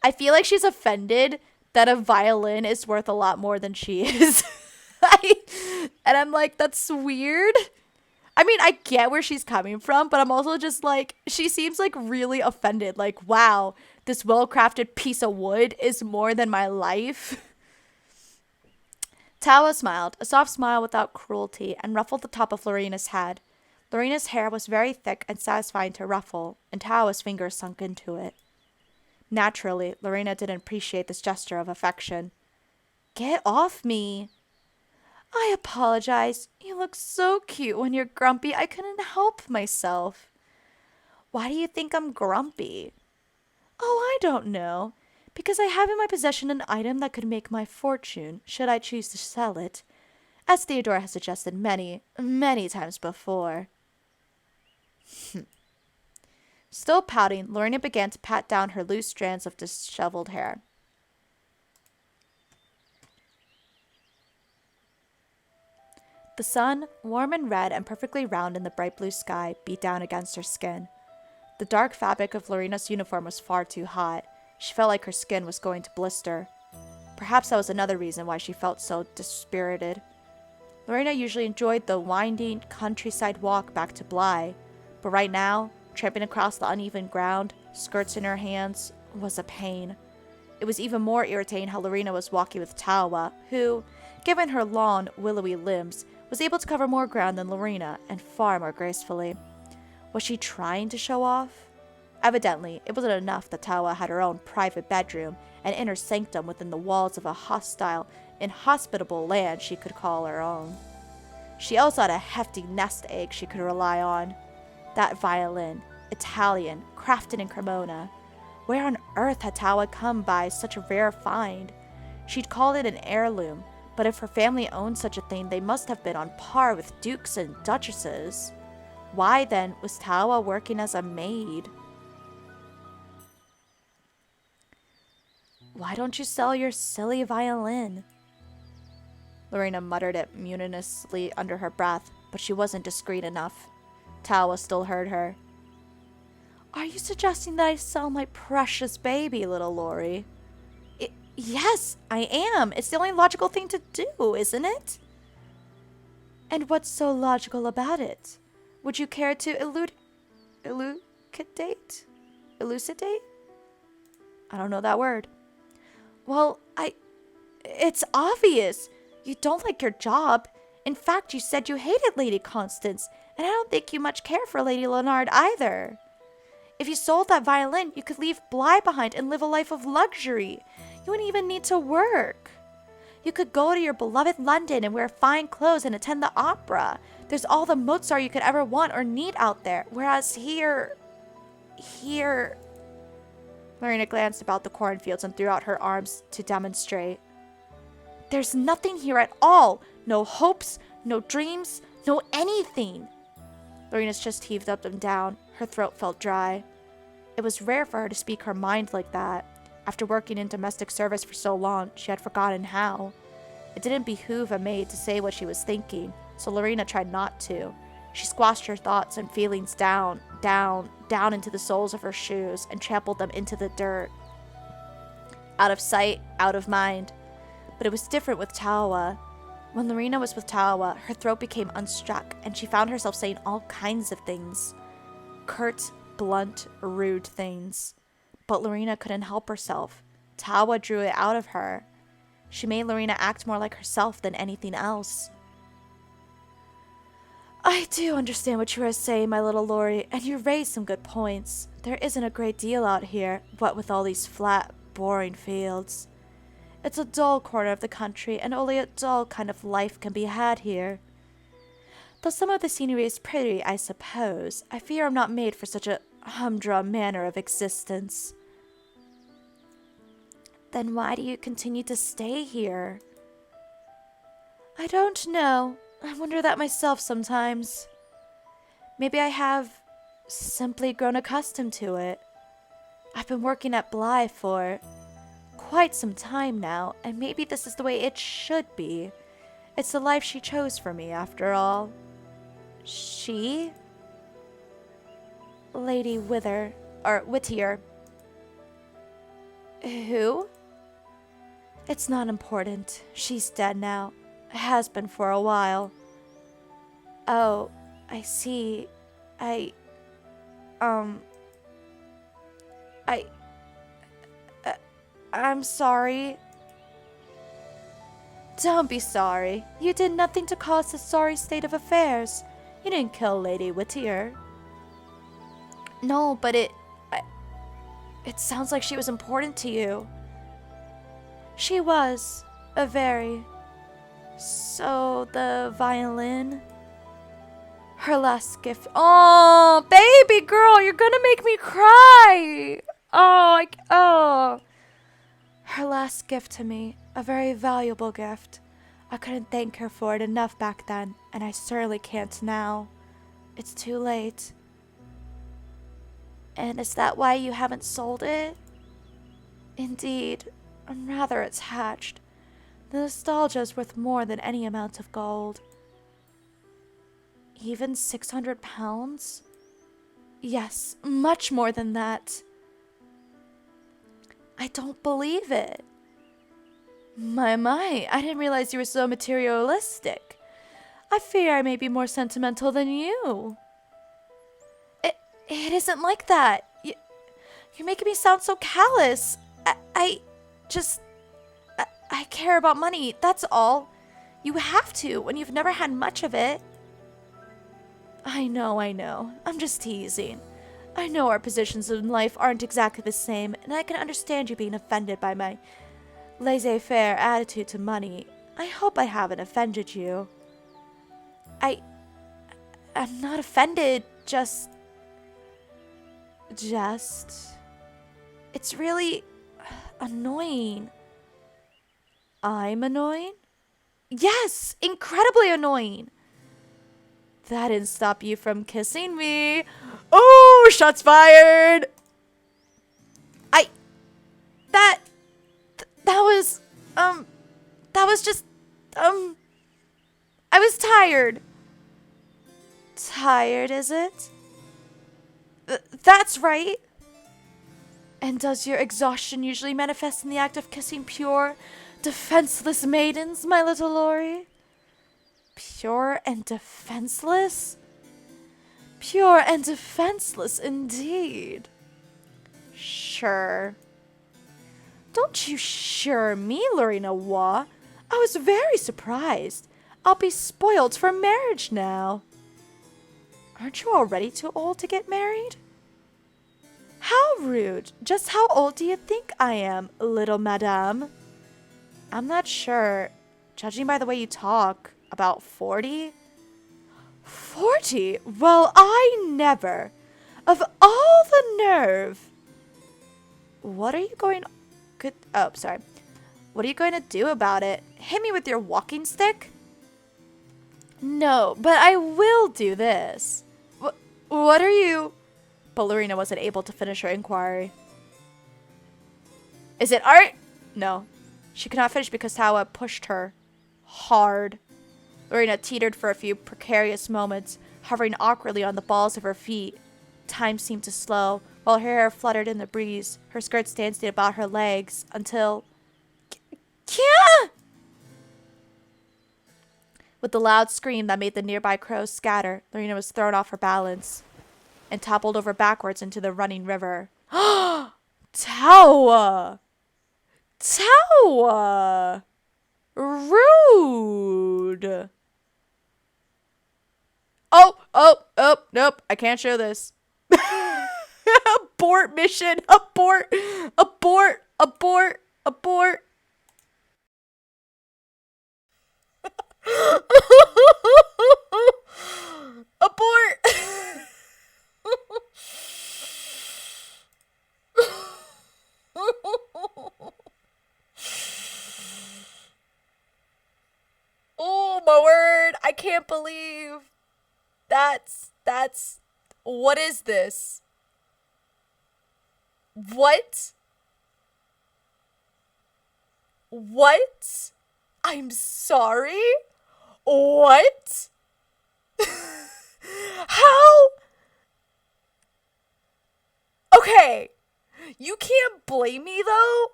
I feel like she's offended that a violin is worth a lot more than she is. And I'm like, that's weird. I mean, I get where she's coming from, but I'm also just like, she seems like really offended. Like, wow, this well crafted piece of wood is more than my life. Tawa smiled, a soft smile without cruelty, and ruffled the top of Lorena's head. Lorena's hair was very thick and satisfying to ruffle, and Tawa's fingers sunk into it. Naturally, Lorena didn't appreciate this gesture of affection. Get off me! I apologize. You look so cute when you're grumpy, I couldn't help myself. Why do you think I'm grumpy? Oh, I don't know. Because I have in my possession an item that could make my fortune, should I choose to sell it, as Theodore has suggested many, many times before. Still pouting, Lorena began to pat down her loose strands of disheveled hair. The sun, warm and red and perfectly round in the bright blue sky, beat down against her skin. The dark fabric of Lorena's uniform was far too hot. She felt like her skin was going to blister. Perhaps that was another reason why she felt so dispirited. Lorena usually enjoyed the winding countryside walk back to Bly, but right now, tramping across the uneven ground, skirts in her hands, was a pain. It was even more irritating how Lorena was walking with Tawa, who, given her long, willowy limbs, was able to cover more ground than Lorena, and far more gracefully. Was she trying to show off? Evidently, it wasn't enough that Tawa had her own private bedroom and inner sanctum within the walls of a hostile, inhospitable land she could call her own. She also had a hefty nest egg she could rely on. That violin, Italian, crafted in Cremona. Where on earth had Tawa come by such a rare find? She'd called it an heirloom, but if her family owned such a thing, they must have been on par with dukes and duchesses. Why, then, was Tawa working as a maid? Why don't you sell your silly violin? Lorena muttered it mutinously under her breath, but she wasn't discreet enough. Tawa still heard her. Are you suggesting that I sell my precious baby, little Lori? Yes, I am. It's the only logical thing to do, isn't it? And what's so logical about it? Would you care to elucidate? Elucidate? I don't know that word. Well, it's obvious. You don't like your job. In fact, you said you hated Lady Constance, and I don't think you much care for Lady Leonard either. If you sold that violin, you could leave Bly behind and live a life of luxury. You wouldn't even need to work. You could go to your beloved London and wear fine clothes and attend the opera. There's all the Mozart you could ever want or need out there. Whereas here... Marina glanced about the cornfields and threw out her arms to demonstrate. There's nothing here at all. No hopes, no dreams, no anything. Lorena's chest heaved up and down. Her throat felt dry. It was rare for her to speak her mind like that. After working in domestic service for so long, she had forgotten how. It didn't behoove a maid to say what she was thinking, so Lorena tried not to. She squashed her thoughts and feelings down into the soles of her shoes and trampled them into the dirt. Out of sight, out of mind. But it was different with Tawa. When Lorena was with Tawa, her throat became unstruck, and she found herself saying all kinds of things. Curt, blunt, rude things. But Lorena couldn't help herself. Tawa drew it out of her. She made Lorena act more like herself than anything else. I do understand what you are saying, my little Lori, and you raised some good points. There isn't a great deal out here, what with all these flat, boring fields. It's a dull corner of the country, and only a dull kind of life can be had here. Though some of the scenery is pretty, I suppose, I fear I'm not made for such a humdrum manner of existence. Then why do you continue to stay here? I don't know. I wonder that myself sometimes. Maybe I have simply grown accustomed to it. I've been working at Bly for quite some time now, and maybe this is the way it should be. It's the life she chose for me, after all. She? Lady Whittier. Who? It's not important. She's dead now. Has been for a while. Oh, I see. I, um, I, uh, I'm sorry. Don't be sorry. You did nothing to cause this sorry state of affairs. You didn't kill Lady Whittier. No, but it sounds like she was important to you. She was. A very. So, the violin? Her last gift. Oh, baby girl, you're gonna make me cry. Oh. Her last gift to me. A very valuable gift. I couldn't thank her for it enough back then, and I certainly can't now. It's too late. And is that why you haven't sold it? Indeed, I'm rather attached. The nostalgia is worth more than any amount of gold. Even 600 pounds? Yes, much more than that. I don't believe it. My, I didn't realize you were so materialistic. I fear I may be more sentimental than you. It isn't like that. You're making me sound so callous. I care about money, that's all. You have to when you've never had much of it. I know. I'm just teasing. I know our positions in life aren't exactly the same, and I can understand you being offended by my laissez-faire attitude to money. I hope I haven't offended you. I'm not offended, just... It's really annoying. I'm annoying? Yes, incredibly annoying. That didn't stop you from kissing me. Oh, shots fired. That was just, I was tired. Tired, is it? That's right. And does your exhaustion usually manifest in the act of kissing pure, defenseless maidens, my little Lori? Pure and defenseless? Pure and defenseless indeed. Sure. Don't you sure me, Lorena Waugh. I was very surprised. I'll be spoiled for marriage now. Aren't you already too old to get married? How rude. Just how old do you think I am, little madame? I'm not sure. Judging by the way you talk, about 40? 40? Well, I never. Of all the nerve. What are you going... sorry. What are you going to do about it? Hit me with your walking stick? No, but I will do this. What are you... Ballerina wasn't able to finish her inquiry. Is it art? No. She could not finish because Tawa pushed her hard. Lorena teetered for a few precarious moments, hovering awkwardly on the balls of her feet. Time seemed to slow, while her hair fluttered in the breeze, her skirts dancing about her legs, until... Kia! With the loud scream that made the nearby crows scatter, Lorena was thrown off her balance and toppled over backwards into the running river. Tawa! Tawa! Rude! Oh, nope, I can't show this. Abort mission! Abort! Abort! Oh my word, I can't believe that's what is this? What? I'm sorry? What? How? Okay. You can't blame me though,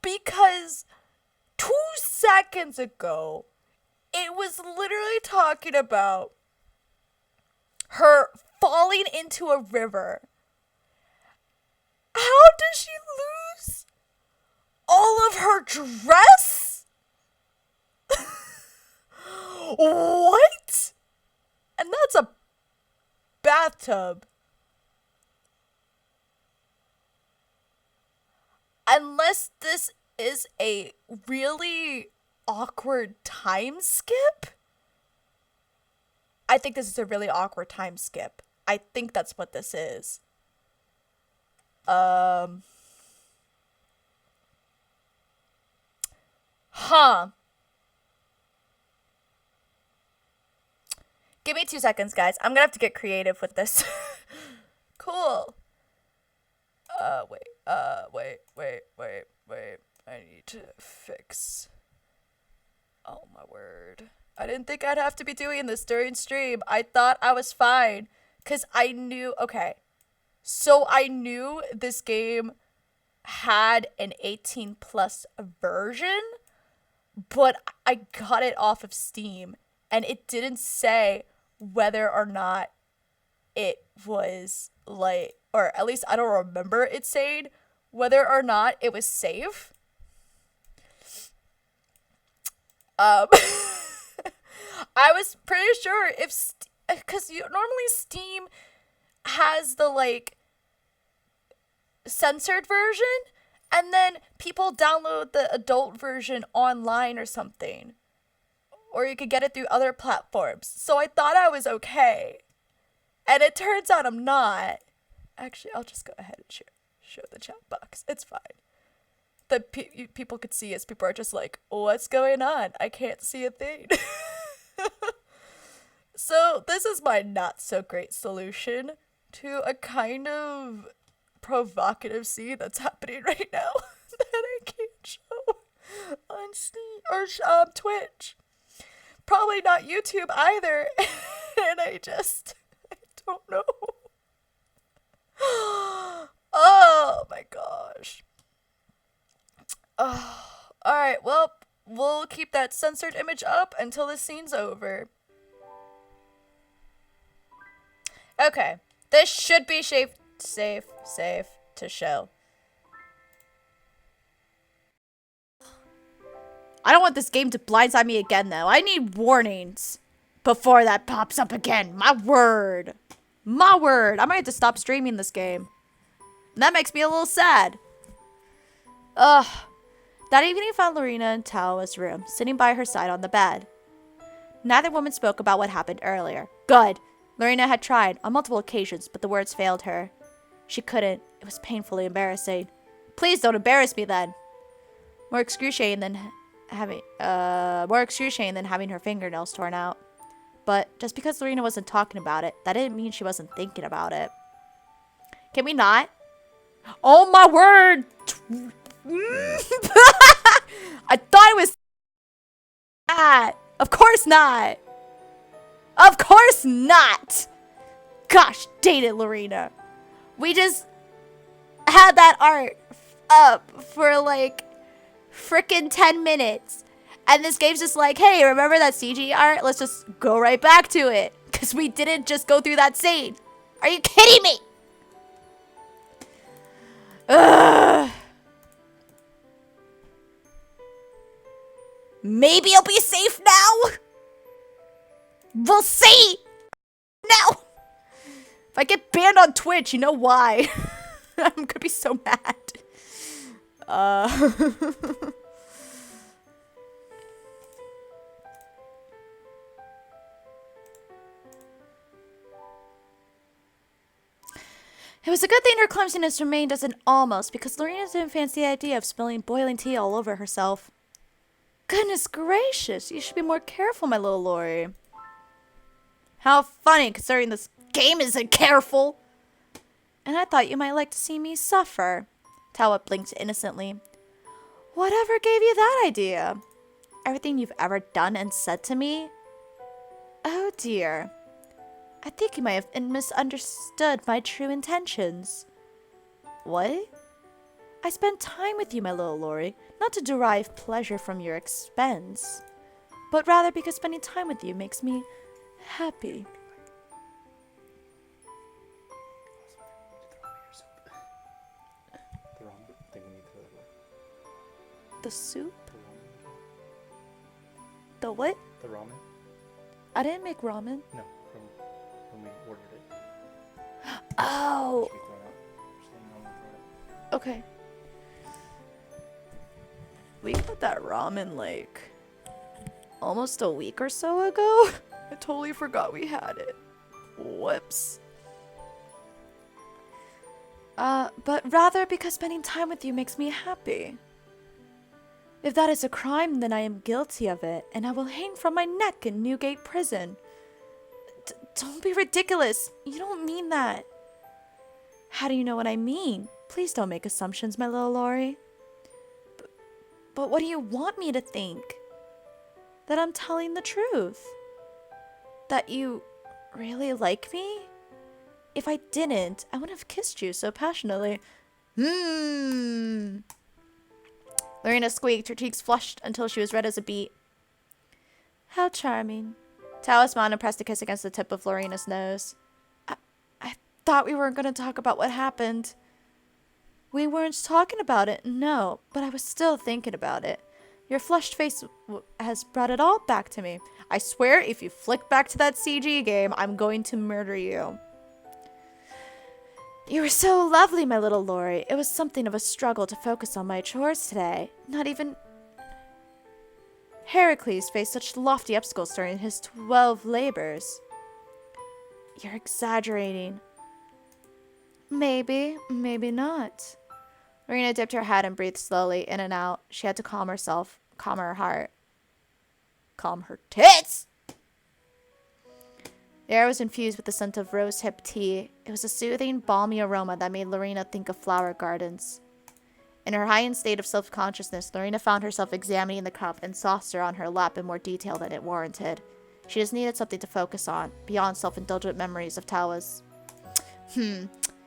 because 2 seconds ago, it was literally talking about her falling into a river. How does she lose all of her dress? What? And that's a bathtub. Unless this is a really awkward time skip. I think this is a really awkward time skip. I think that's what this is. Huh. Give me 2 seconds, guys. I'm gonna have to get creative with this. Cool. Wait. I need to fix. Oh my word. I didn't think I'd have to be doing this during stream. I thought I was fine. Because I knew, okay. So I knew this game had an 18 plus version, but I got it off of Steam and it didn't say whether or not it was like, or at least I don't remember it saying whether or not it was safe. I was pretty sure if, because normally Steam has the like censored version, and then people download the adult version online or something, or you could get it through other platforms. So I thought I was okay, and it turns out I'm not. Actually, I'll just go ahead and show the chat box. It's fine. The people could see as people are just like, what's going on? I can't see a thing. So this is my not so great solution to a kind of provocative scene that's happening right now that I can't show on Steam or Twitch. Probably not YouTube either. And I don't know. Oh my gosh. Oh, alright, well, we'll keep that censored image up until this scene's over. Okay, this should be safe to show. I don't want this game to blindside me again, though. I need warnings before that pops up again. My word. My word. I might have to stop streaming this game. And that makes me a little sad. Ugh. That evening found Lorena in Tao's room, sitting by her side on the bed. Neither woman spoke about what happened earlier. Good. Lorena had tried on multiple occasions, but the words failed her. She couldn't. It was painfully embarrassing. Please don't embarrass me then. More excruciating than having her fingernails torn out. But just because Lorena wasn't talking about it, that didn't mean she wasn't thinking about it. Can we not? Oh my word! I thought it was that. Of course not. Of course not. Gosh, dang it, Lorena. We just had that art up for like frickin' 10 minutes. And this game's just like, hey, remember that CG art? Let's just go right back to it. Because we didn't just go through that scene. Are you kidding me? Ugh. Maybe I'll be safe now? We'll see! No! If I get banned on Twitch, you know why. I'm gonna be so mad. It was a good thing her clumsiness remained as an almost, because Lorena didn't fancy the idea of spilling boiling tea all over herself. Goodness gracious, you should be more careful, my little Lori. How funny, considering this game isn't careful. And I thought you might like to see me suffer. Tawa blinked innocently. Whatever gave you that idea? Everything you've ever done and said to me? Oh dear. I think you might have misunderstood my true intentions. What? I spend time with you, my little Lori, not to derive pleasure from your expense, but rather because spending time with you makes me happy. The soup? The what? The ramen? I didn't make ramen. No, from when we ordered it. Oh, Should we throw it out? Just letting you know when we throw it out. okay. We got that ramen like almost a week or so ago. I totally forgot we had it. Whoops. But rather because spending time with you makes me happy. If that is a crime, then I am guilty of it, and I will hang from my neck in Newgate Prison. Don't be ridiculous. You don't mean that. How do you know what I mean? Please don't make assumptions, my little Lori. But what do you want me to think? That I'm telling the truth? That you really like me? If I didn't, I wouldn't have kissed you so passionately. Lorena squeaked, her cheeks flushed until she was red as a beet. How charming. Tawa smiled and pressed a kiss against the tip of Lorena's nose. I thought we weren't going to talk about what happened. We weren't talking about it, no, but I was still thinking about it. Your flushed face has brought it all back to me. I swear if you flick back to that CG game, I'm going to murder you. You were so lovely, my little Lori. It was something of a struggle to focus on my chores today. Not even Heracles faced such lofty obstacles during his 12 labors. You're exaggerating. Maybe, maybe not. Lorena dipped her head and breathed slowly in and out. She had to calm herself, calm her heart. Calm her tits! The air was infused with the scent of rose-hip tea. It was a soothing, balmy aroma that made Lorena think of flower gardens. In her heightened state of self-consciousness, Lorena found herself examining the cup and saucer on her lap in more detail than it warranted. She just needed something to focus on, beyond self-indulgent memories of Tawa's.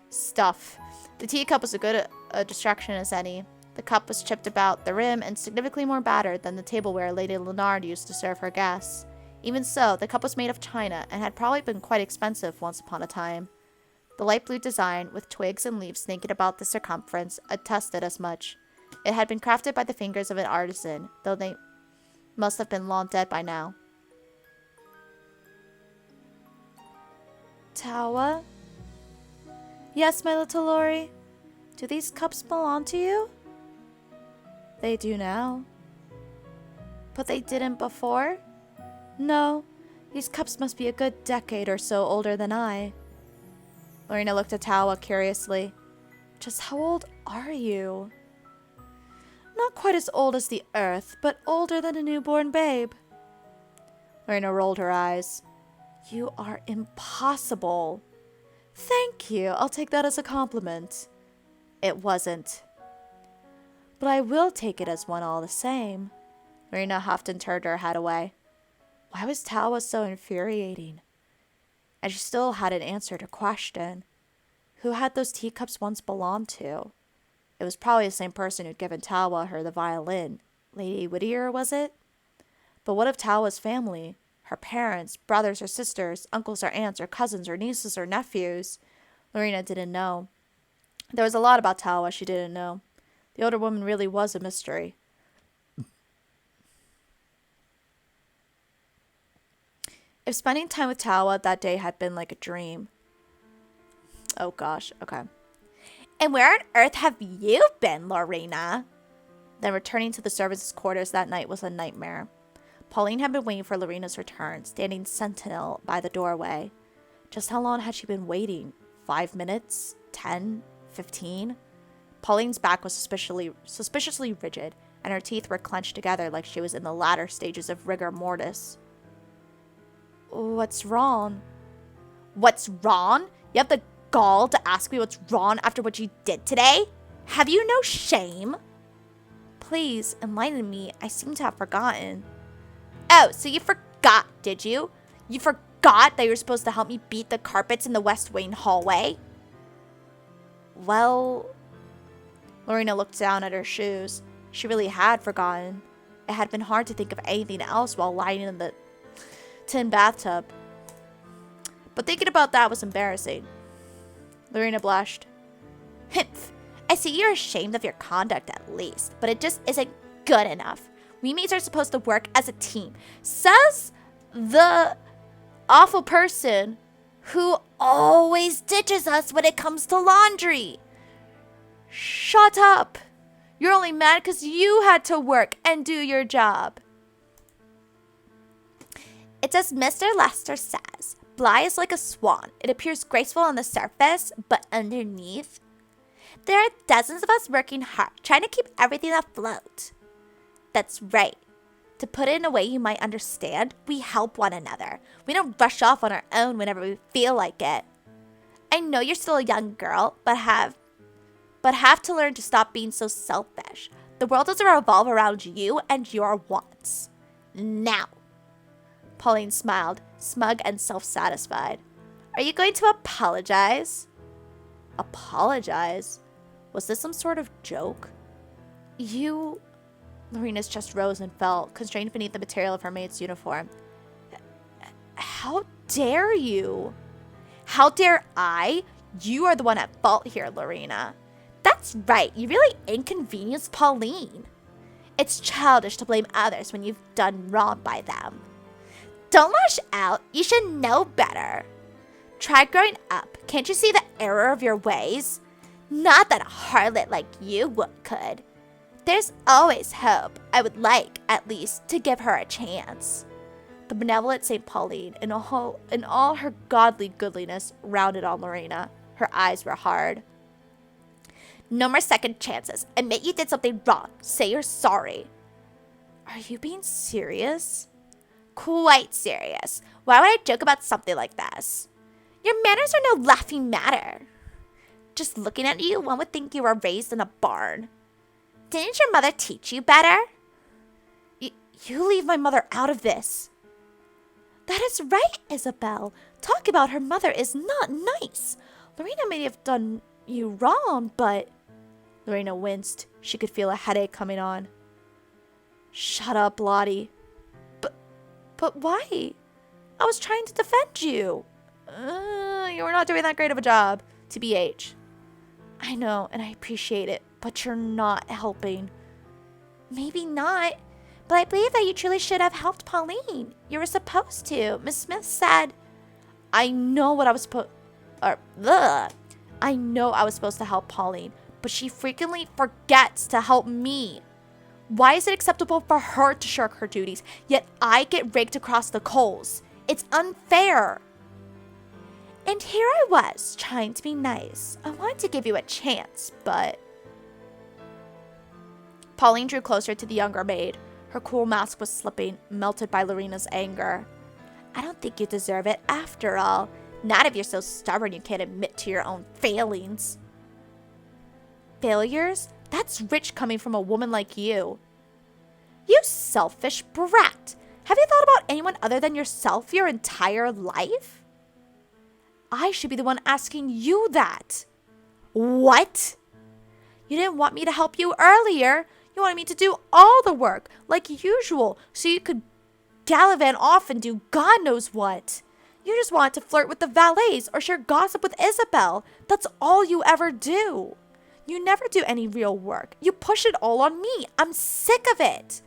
Stuff. The teacup was as good a distraction as any. The cup was chipped about the rim and significantly more battered than the tableware Lady Leonard used to serve her guests. Even so, the cup was made of china and had probably been quite expensive once upon a time. The light blue design, with twigs and leaves snaking about the circumference, attested as much. It had been crafted by the fingers of an artisan, though they must have been long dead by now. Tawa? Yes, my little Lori? Do these cups belong to you? They do now. But they didn't before? No, these cups must be a good decade or so older than I. Lorena looked at Tawa curiously. Just how old are you? Not quite as old as the earth, but older than a newborn babe. Lorena rolled her eyes. You are impossible. Thank you. I'll take that as a compliment. It wasn't. But I will take it as one all the same. Lorena huffed and turned her head away. Why was Tawa so infuriating? And she still hadn't answered her question. Who had those teacups once belonged to? It was probably the same person who'd given Tawa her the violin. Lady Whittier, was it? But what of Tawa's family? Her parents, brothers or sisters, uncles or aunts or cousins or nieces or nephews? Lorena didn't know. There was a lot about Tawa she didn't know. The older woman really was a mystery. If spending time with Tawa that day had been like a dream. Oh gosh, okay. And where on earth have you been, Lorena? Then returning to the services quarters that night was a nightmare. Pauline had been waiting for Lorena's return, standing sentinel by the doorway. Just how long had she been waiting? 5 minutes? 10? 15? Pauline's back was suspiciously rigid, and her teeth were clenched together like she was in the latter stages of rigor mortis. What's wrong? What's wrong? You have the gall to ask me what's wrong after what you did today? Have you no shame? Please, enlighten me. I seem to have forgotten. Oh, so you forgot, did you? You forgot that you were supposed to help me beat the carpets in the West Wing hallway? Well, Lorena looked down at her shoes. She really had forgotten. It had been hard to think of anything else while lying in the tin bathtub. But thinking about that was embarrassing. Lorena blushed. Humph. I see you're ashamed of your conduct at least, but it just isn't good enough. We maids are supposed to work as a team. Says the awful person who always ditches us when it comes to laundry. Shut up. You're only mad because you had to work and do your job. It's as Mr. Lester says. Bly is like a swan. It appears graceful on the surface, but underneath, there are dozens of us working hard, trying to keep everything afloat. That's right. To put it in a way you might understand, we help one another. We don't rush off on our own whenever we feel like it. I know you're still a young girl, but have to learn to stop being so selfish. The world doesn't revolve around you and your wants. Now. Pauline smiled, smug and self-satisfied. Are you going to apologize? Apologize? Was this some sort of joke? You... Lorena's chest rose and fell, constrained beneath the material of her maid's uniform. How dare you? How dare I? You are the one at fault here, Lorena. That's right, you really inconvenienced Pauline. It's childish to blame others when you've done wrong by them. Don't lash out, you should know better. Try growing up, can't you see the error of your ways? Not that a harlot like you could. There's always hope. I would like, at least, to give her a chance. The benevolent St. Pauline, in all her godly goodliness, rounded on Lorena. Her eyes were hard. No more second chances. Admit you did something wrong. Say you're sorry. Are you being serious? Quite serious. Why would I joke about something like this? Your manners are no laughing matter. Just looking at you, one would think you were raised in a barn. Didn't your mother teach you better? You leave my mother out of this. That is right, Isabel. Talk about her mother is not nice. Lorena may have done you wrong, but... Lorena winced. She could feel a headache coming on. Shut up, Lottie. But why? I was trying to defend you. You were not doing that great of a job, TBH. I know, and I appreciate it, but you're not helping. Maybe not, but I believe that you truly should have helped Pauline. You were supposed to. Miss Smith said, I know I was supposed to help Pauline, but she frequently forgets to help me. Why is it acceptable for her to shirk her duties, yet I get raked across the coals? It's unfair. And here I was, trying to be nice. I wanted to give you a chance, but... Pauline drew closer to the younger maid. Her cool mask was slipping, melted by Lorena's anger. I don't think you deserve it after all. Not if you're so stubborn you can't admit to your own failings. Failures? That's rich coming from a woman like you. You selfish brat. Have you thought about anyone other than yourself your entire life? I should be the one asking you that. What? You didn't want me to help you earlier. You wanted me to do all the work, like usual, so you could gallivant off and do God knows what. You just wanted to flirt with the valets or share gossip with Isabel. That's all you ever do. You never do any real work. You push it all on me. I'm sick of it.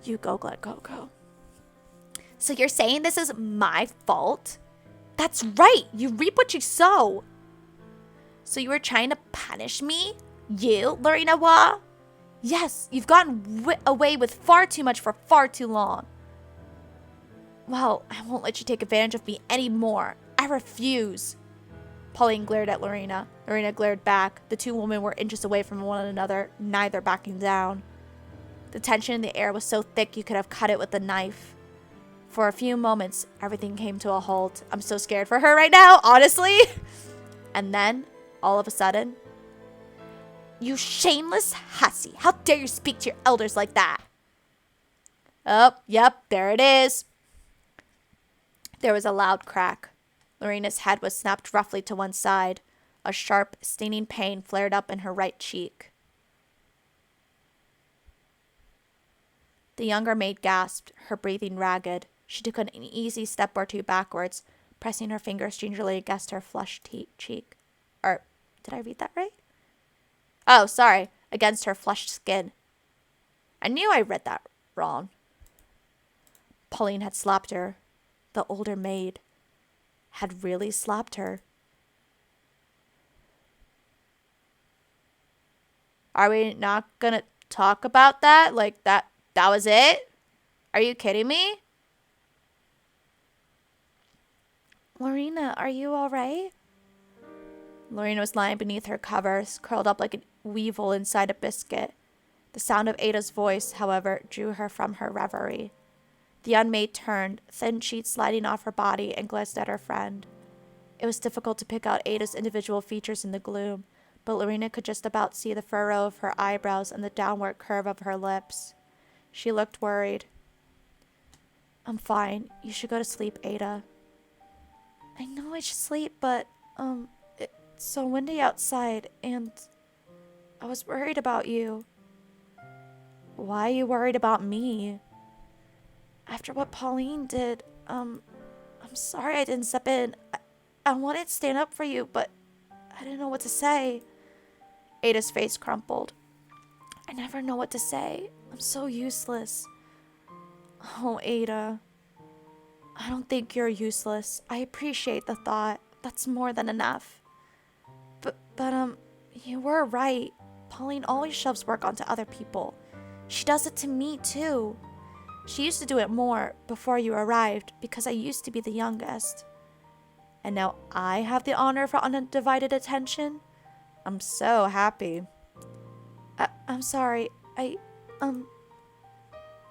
You go, Glen Coco. So you're saying this is my fault? That's right. You reap what you sow. So you were trying to punish me? You, Lorena Waugh? Yes, you've gotten away with far too much for far too long. Well, I won't let you take advantage of me anymore. I refuse. Pauline glared at Lorena. Lorena glared back. The two women were inches away from one another, neither backing down. The tension in the air was so thick you could have cut it with a knife. For a few moments, everything came to a halt. I'm so scared for her right now, honestly. And then, all of a sudden, you shameless hussy. How dare you speak to your elders like that? Oh, yep, there it is. There was a loud crack. Lorena's head was snapped roughly to one side. A sharp, stinging pain flared up in her right cheek. The younger maid gasped, her breathing ragged. She took an easy step or two backwards, pressing her fingers gingerly against her flushed cheek. Or, did I read that right? Oh, sorry, against her flushed skin. I knew I read that wrong. Pauline had slapped her. The older maid had really slapped her. Are we not gonna talk about that? Like, that was it? Are you kidding me? Lorena, are you alright? Lorena was lying beneath her covers, curled up like a weevil inside a biscuit. The sound of Ada's voice, however, drew her from her reverie. The young maid turned, thin sheets sliding off her body, and glanced at her friend. It was difficult to pick out Ada's individual features in the gloom, but Lorena could just about see the furrow of her eyebrows and the downward curve of her lips. She looked worried. I'm fine. You should go to sleep, Ada. I know I should sleep, but, it's so windy outside, and I was worried about you. Why are you worried about me? After what Pauline did, I'm sorry I didn't step in. I wanted to stand up for you, but I didn't know what to say. Ada's face crumpled. I never know what to say. I'm so useless. Oh, Ada. I don't think you're useless. I appreciate the thought. That's more than enough. But, you were right. Pauline always shoves work onto other people. She does it to me, too. She used to do it more before you arrived because I used to be the youngest. And now I have the honor for undivided attention? I'm so happy. I'm sorry. I'm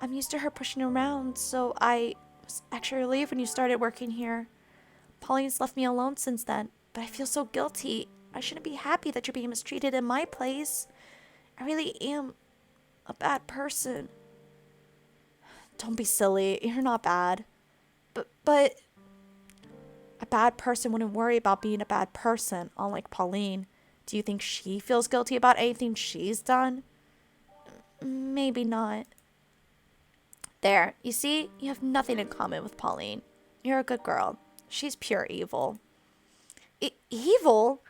used to her pushing around, so I was actually relieved when you started working here. Pauline's left me alone since then, but I feel so guilty. I shouldn't be happy that you're being mistreated in my place. I really am a bad person. Don't be silly. You're not bad. But a bad person wouldn't worry about being a bad person, unlike Pauline. Do you think she feels guilty about anything she's done? Maybe not. There, you see, you have nothing in common with Pauline. You're a good girl. She's pure evil. Evil?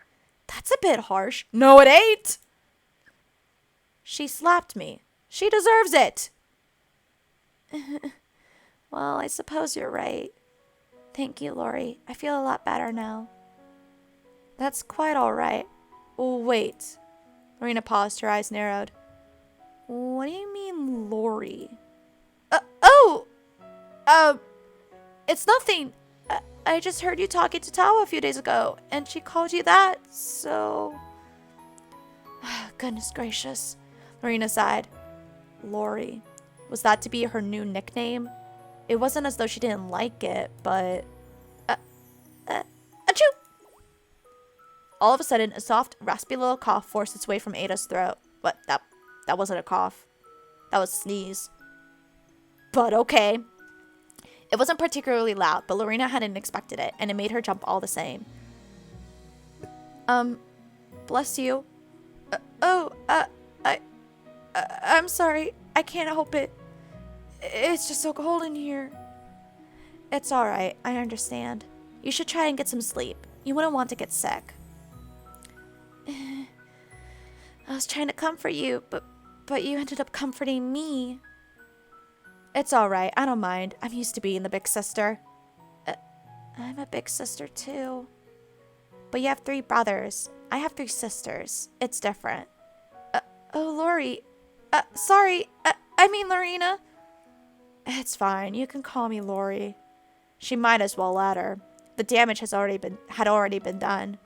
That's a bit harsh. No, it ain't! She slapped me. She deserves it! Well, I suppose you're right. Thank you, Lori. I feel a lot better now. That's quite all right. Wait. Lorena paused, her eyes narrowed. What do you mean, Lori? It's nothing. I just heard you talking to Tawa a few days ago, and she called you that, so... Goodness gracious. Lorena sighed. Lori. Was that to be her new nickname? It wasn't as though she didn't like it, but... Achoo! All of a sudden, a soft, raspy little cough forced its way from Ada's throat. But that wasn't a cough. That was a sneeze. But okay. It wasn't particularly loud, but Lorena hadn't expected it, and it made her jump all the same. Bless you. I'm sorry. I can't help it. It's just so cold in here. It's alright. I understand. You should try and get some sleep. You wouldn't want to get sick. I was trying to comfort you, but you ended up comforting me. It's alright. I don't mind. I'm used to being the big sister. I'm a big sister too. But you have 3 brothers. I have 3 sisters. It's different. Oh, Lori. Sorry. I mean Lorena. It's fine. You can call me Lori. She might as well let her. The damage had already been done.